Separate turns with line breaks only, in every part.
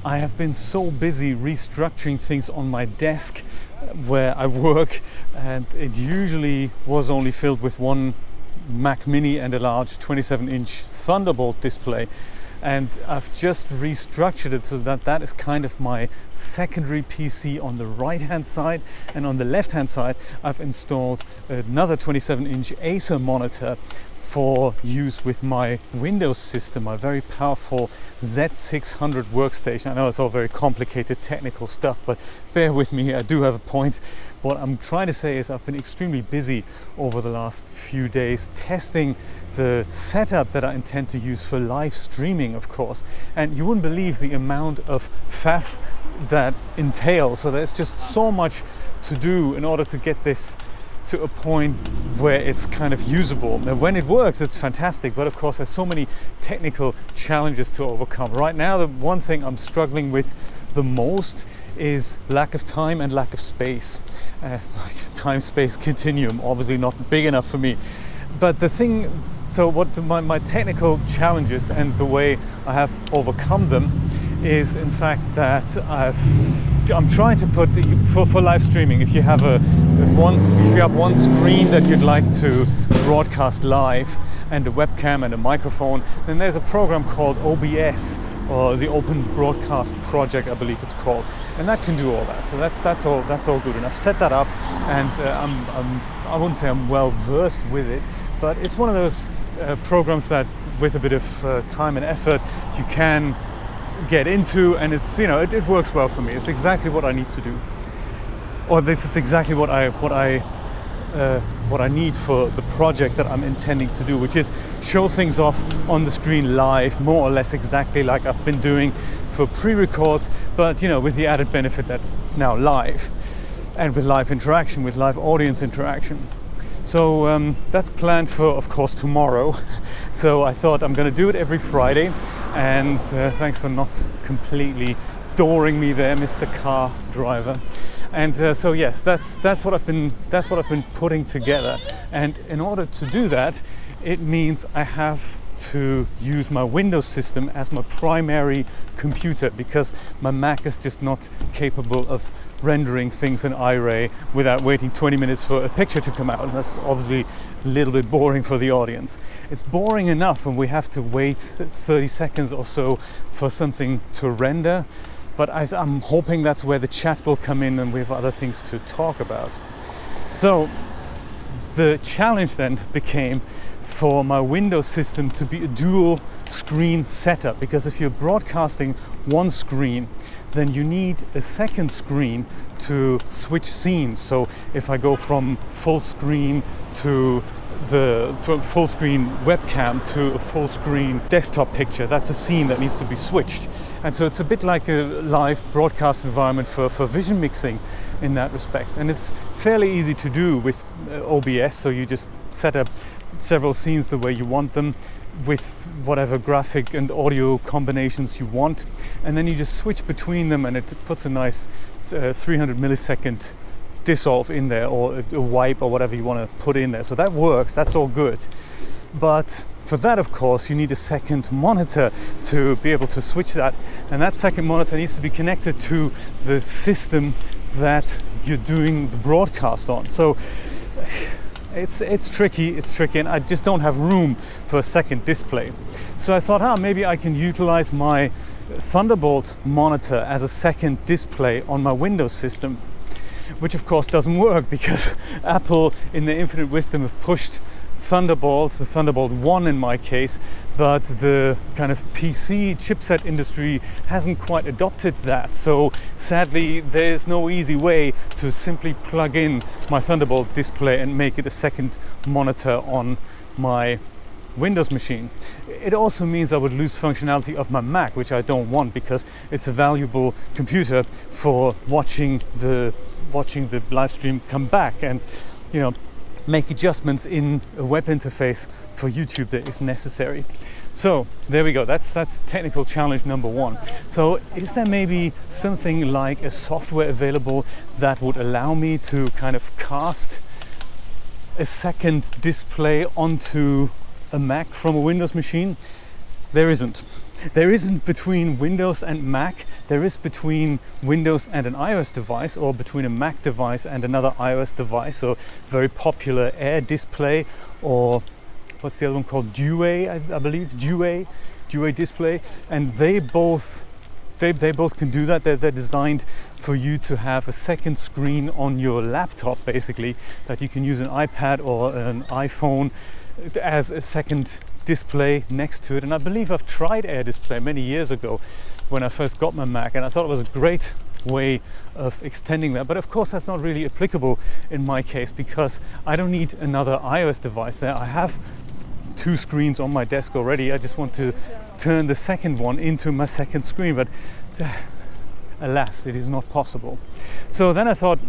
I have been so busy restructuring things on my desk where I work, and it usually was only filled with one Mac Mini and a large 27-inch Thunderbolt display. And I've just restructured it so that that is kind of my secondary PC on the right hand side, and on the left hand side I've installed another 27-inch Acer monitor for use with my Windows system, my very powerful Z600 workstation. I know it's all very complicated technical stuff, but bear with me, I do have a point. What I'm trying to say is I've been extremely busy over the last few days testing the setup that I intend to use for live streaming, of course. And you wouldn't believe the amount of faff that entails. So there's just so much to do in order to get this to a point where it's kind of usable. And when it works, it's fantastic, but of course there's so many technical challenges to overcome. Right now, the one thing I'm struggling with the most is lack of time and lack of space. Like time-space continuum, obviously not big enough for me. But the thing, so what my technical challenges and the way I have overcome them is in fact that I'm trying to put for live streaming, if you have one screen that you'd like to broadcast live and a webcam and a microphone, then there's a program called OBS, or the Open Broadcast Project, I believe it's called, and that can do all that. So that's all good. And I've set that up, and I wouldn't say I'm well versed with it, but it's one of those programs that with a bit of time and effort you can get into, and it's, you know, it works well for me. It's exactly what I need to do, or this is exactly what I need for the project that I'm intending to do, which is show things off on the screen live, more or less exactly like I've been doing for pre-records, but you know, with the added benefit that it's now live and with live interaction, with live audience interaction. So that's planned for, of course, tomorrow. So I thought I'm going to do it every Friday, and thanks for not completely dooring me there, Mr. Car Driver. And so yes, that's what I've been putting together. And in order to do that, it means I have to use my Windows system as my primary computer, because my Mac is just not capable of rendering things in Iray without waiting 20 minutes for a picture to come out. And that's obviously a little bit boring for the audience. It's boring enough when we have to wait 30 seconds or so for something to render, but I'm hoping that's where the chat will come in and we have other things to talk about. So the challenge then became for my Windows system to be a dual screen setup, because if you're broadcasting one screen, then you need a second screen to switch scenes. So if I go from full screen to from full screen webcam to a full screen desktop picture, that's a scene that needs to be switched. And so it's a bit like a live broadcast environment for vision mixing in that respect. And it's fairly easy to do with OBS. So you just set up several scenes the way you want them, with whatever graphic and audio combinations you want, and then you just switch between them, and it puts a nice 300 millisecond dissolve in there, or a wipe, or whatever you want to put in there. So that works, that's all good. But for that, of course, you need a second monitor to be able to switch that, and that second monitor needs to be connected to the system that you're doing the broadcast on. So it's tricky, and I just don't have room for a second display. So I thought, maybe I can utilize my Thunderbolt monitor as a second display on my Windows system, which of course doesn't work, because Apple, in their infinite wisdom, have pushed Thunderbolt, the Thunderbolt 1 in my case, but the kind of PC chipset industry hasn't quite adopted that. So sadly, there's no easy way to simply plug in my Thunderbolt display and make it a second monitor on my Windows machine. It also means I would lose functionality of my Mac, which I don't want, because it's a valuable computer for watching the live stream come back, and you know, make adjustments in a web interface for YouTube there if necessary. So there we go, that's technical challenge number one. So is there maybe something like a software available that would allow me to kind of cast a second display onto a Mac from a Windows machine? There isn't. there isn't between Windows and Mac. There is between Windows and an iOS device, or between a Mac device and another iOS device. So very popular Air Display, or what's the other one called? Duet, I believe. Duet Display, and they both can do that. They're designed for you to have a second screen on your laptop, basically, that you can use an iPad or an iPhone as a second display next to it. And I believe I've tried Air Display many years ago when I first got my Mac, and I thought it was a great way of extending that. But of course that's not really applicable in my case, because I don't need another iOS device there. I have 2 screens on my desk already. I just want to turn the second one into my second screen, but alas, it is not possible. So then I thought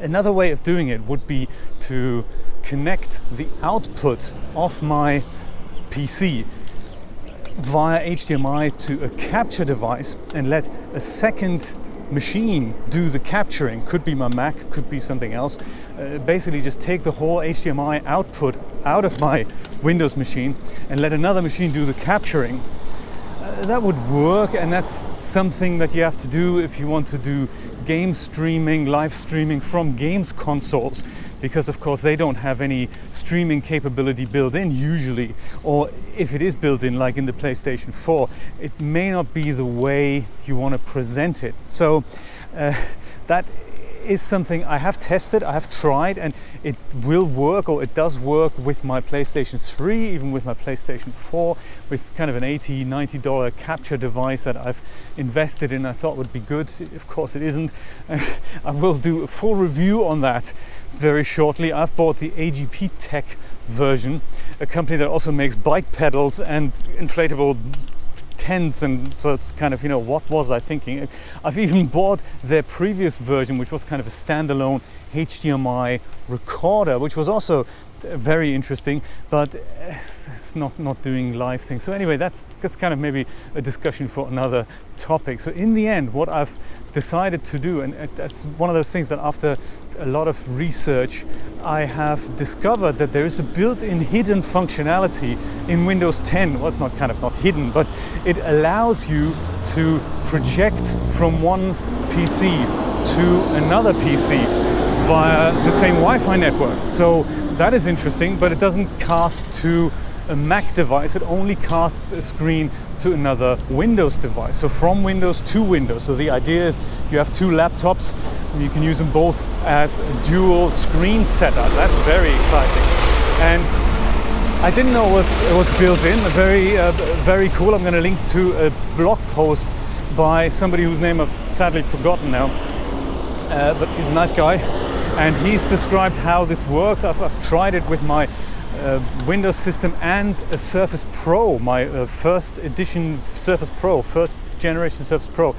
another way of doing it would be to connect the output of my PC via HDMI to a capture device and let a second machine do the capturing. Could be my Mac, could be something else. Basically just take the whole HDMI output out of my Windows machine and let another machine do the capturing. That would work, and that's something that you have to do if you want to do game streaming, live streaming from games consoles, because of course they don't have any streaming capability built in usually, or if it is built in, like in the PlayStation 4, it may not be the way you want to present it. So that is something I have tested, I have tried, and it will work, or it does work with my PlayStation 3, even with my PlayStation 4, with kind of an $80, $90 capture device that I've invested in. I thought would be good. Of course it isn't. I will do a full review on that very shortly. I've bought the AGP Tech version, a company that also makes bike pedals and inflatable tents, and so it's kind of, you know, what was I thinking? I've even bought their previous version, which was kind of a standalone HDMI recorder, which was also very interesting, but it's not doing live things. So anyway, that's kind of maybe a discussion for another topic. So in the end, what I've decided to do, and that's one of those things that after a lot of research I have discovered, that there is a built-in hidden functionality in Windows 10. Well, it's not hidden, but it allows you to project from one PC to another PC via the same Wi-Fi network. So that is interesting, but it doesn't cast to a Mac device. It only casts a screen to another Windows device. So from Windows to Windows. So the idea is you have 2 laptops and you can use them both as a dual screen setup. That's very exciting. And I didn't know it was built in. Very cool. I'm going to link to a blog post by somebody whose name I've sadly forgotten now. But he's a nice guy, and he's described how this works. I've tried it with my Windows system and a Surface Pro, my first edition Surface Pro, first generation Surface Pro,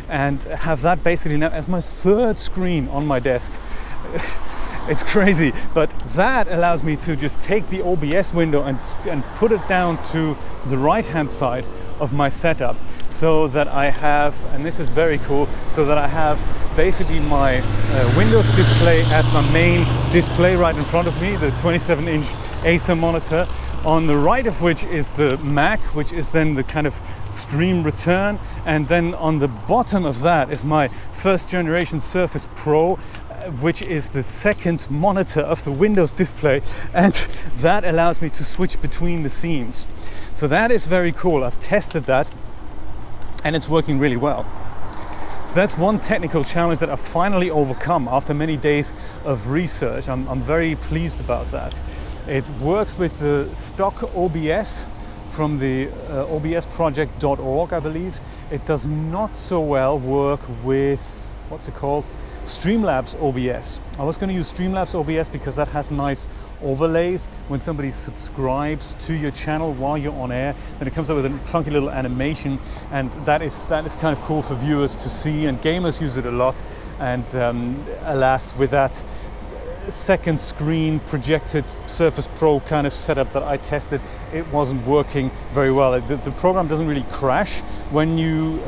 and have that basically now as my 3rd screen on my desk. It's crazy, but that allows me to just take the OBS window and put it down to the right hand side of my setup, so that I have, and this is very cool, so that I have basically my Windows display as my main display right in front of me, the 27-inch Acer monitor, on the right of which is the Mac, which is then the kind of stream return, and then on the bottom of that is my 1st generation Surface Pro, which is the 2nd monitor of the Windows display, and that allows me to switch between the scenes. So that is very cool. I've tested that and it's working really well. So that's one technical challenge that I've finally overcome after many days of research. I'm very pleased about that. It works with the stock OBS from the obsproject.org, I believe. It does not so well work with, what's it called? Streamlabs OBS. I was going to use Streamlabs OBS because that has nice overlays. When somebody subscribes to your channel while you're on air, then it comes up with a funky little animation, and that is kind of cool for viewers to see, and gamers use it a lot. And alas, with that 2nd screen projected Surface Pro kind of setup that I tested, it wasn't working very well. The program doesn't really crash when you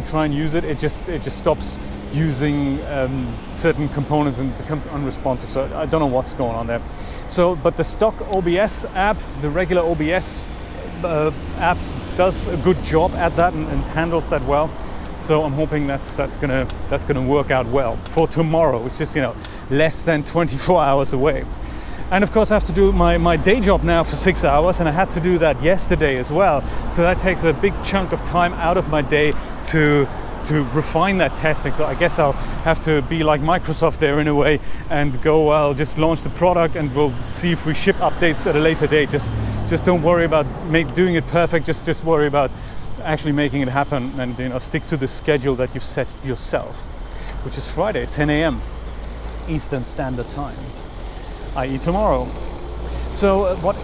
try and use it. It just stops using certain components and becomes unresponsive. So I don't know what's going on there. So, but the stock OBS app, the regular OBS app does a good job at that and handles that well. So I'm hoping that's gonna work out well for tomorrow. It's just, you know, less than 24 hours away. And of course I have to do my day job now for 6 hours, and I had to do that yesterday as well. So that takes a big chunk of time out of my day to refine that testing. So I guess I'll have to be like Microsoft there in a way and go, well, just launch the product and we'll see if we ship updates at a later date. Just don't worry about doing it perfect. Just worry about actually making it happen, and, you know, stick to the schedule that you've set yourself, which is Friday, 10 a.m. Eastern Standard Time, i.e. tomorrow. So what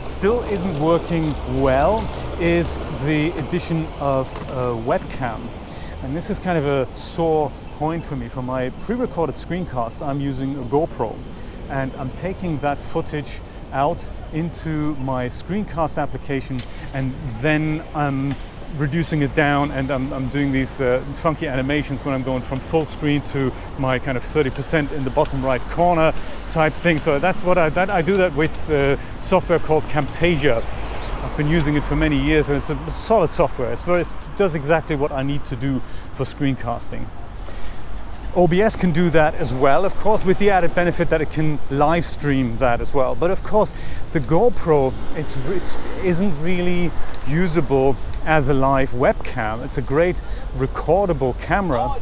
still isn't working well is the addition of a webcam. And this is kind of a sore point for me. For my pre-recorded screencasts, I'm using a GoPro, and I'm taking that footage out into my screencast application, and then I'm reducing it down, and I'm doing these funky animations when I'm going from full screen to my kind of 30% in the bottom right corner type thing. So that's what I do that with software called Camtasia. I've been using it for many years, and it's a solid software. It does exactly what I need to do for screencasting. OBS can do that as well, of course, with the added benefit that it can live stream that as well. But of course, the GoPro isn't really usable as a live webcam. It's a great recordable camera,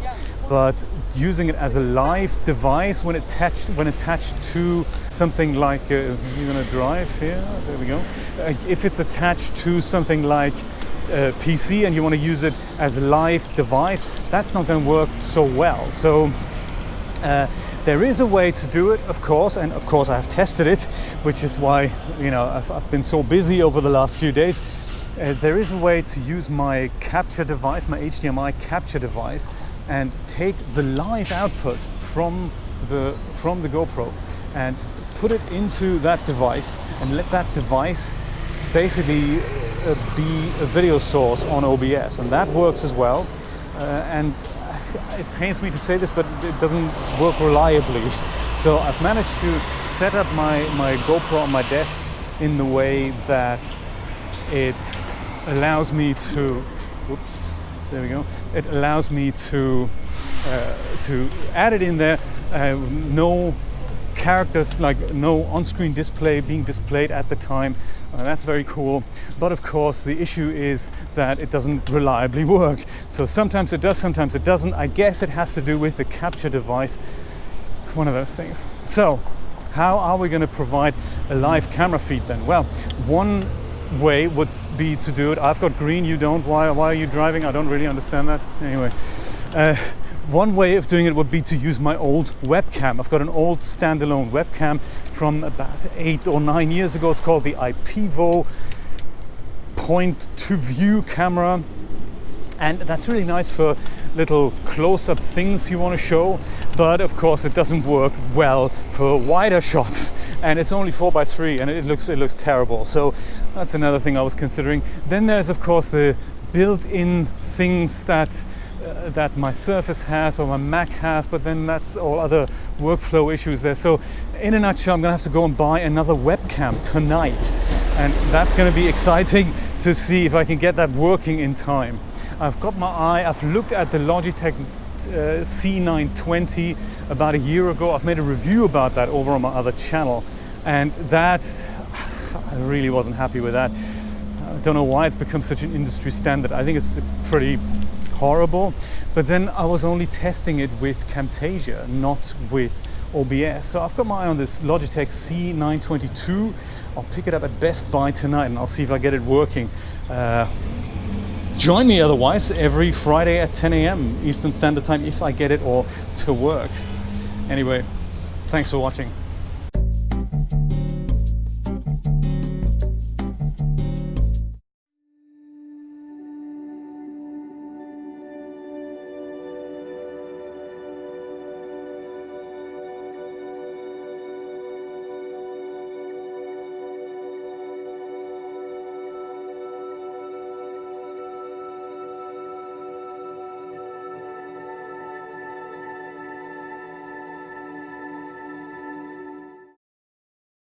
but using it as a live device when attached to something like you're gonna drive here. There we go. If it's attached to something like PC and you want to use it as a live device, that's not going to work so well. So there is a way to do it, of course, and of course I have tested it, which is why, you know, I've been so busy over the last few days. There is a way to use my capture device, my HDMI capture device, and take the live output from the GoPro and put it into that device, and let that device basically be a video source on OBS, and that works as well. And it pains me to say this, but it doesn't work reliably. So I've managed to set up my GoPro on my desk in the way that it allows me to, whoops, there we go. It allows me to add it in there. No characters, like no on-screen display being displayed at the time. That's very cool. But of course, the issue is that it doesn't reliably work. So sometimes it does, sometimes it doesn't. I guess it has to do with the capture device, one of those things. So how are we going to provide a live camera feed then? Well, one way would be to do it. I've got green, you don't. Why are you driving? I don't really understand that. Anyway, one way of doing it would be to use my old webcam. I've got an old standalone webcam from about 8 or 9 years ago. It's called the iPivo point to view camera. And that's really nice for little close-up things you want to show, but of course it doesn't work well for wider shots, and it's only 4:3 and it looks terrible. So that's another thing I was considering. Then there's of course the built-in things that my Surface has or my Mac has, but then that's all other workflow issues there. So in a nutshell, I'm gonna have to go and buy another webcam tonight, and that's gonna be exciting to see if I can get that working in time. I've got my eye, I've looked at the Logitech C920 about a year ago. I've made a review about that over on my other channel, and that, I really wasn't happy with that. I don't know why it's become such an industry standard. I think it's pretty horrible. But then I was only testing it with Camtasia, not with OBS. So I've got my eye on this Logitech C922. I'll pick it up at Best Buy tonight and I'll see if I get it working. Join me otherwise every Friday at 10 a.m. Eastern Standard Time if I get it all to work. Anyway, thanks for watching.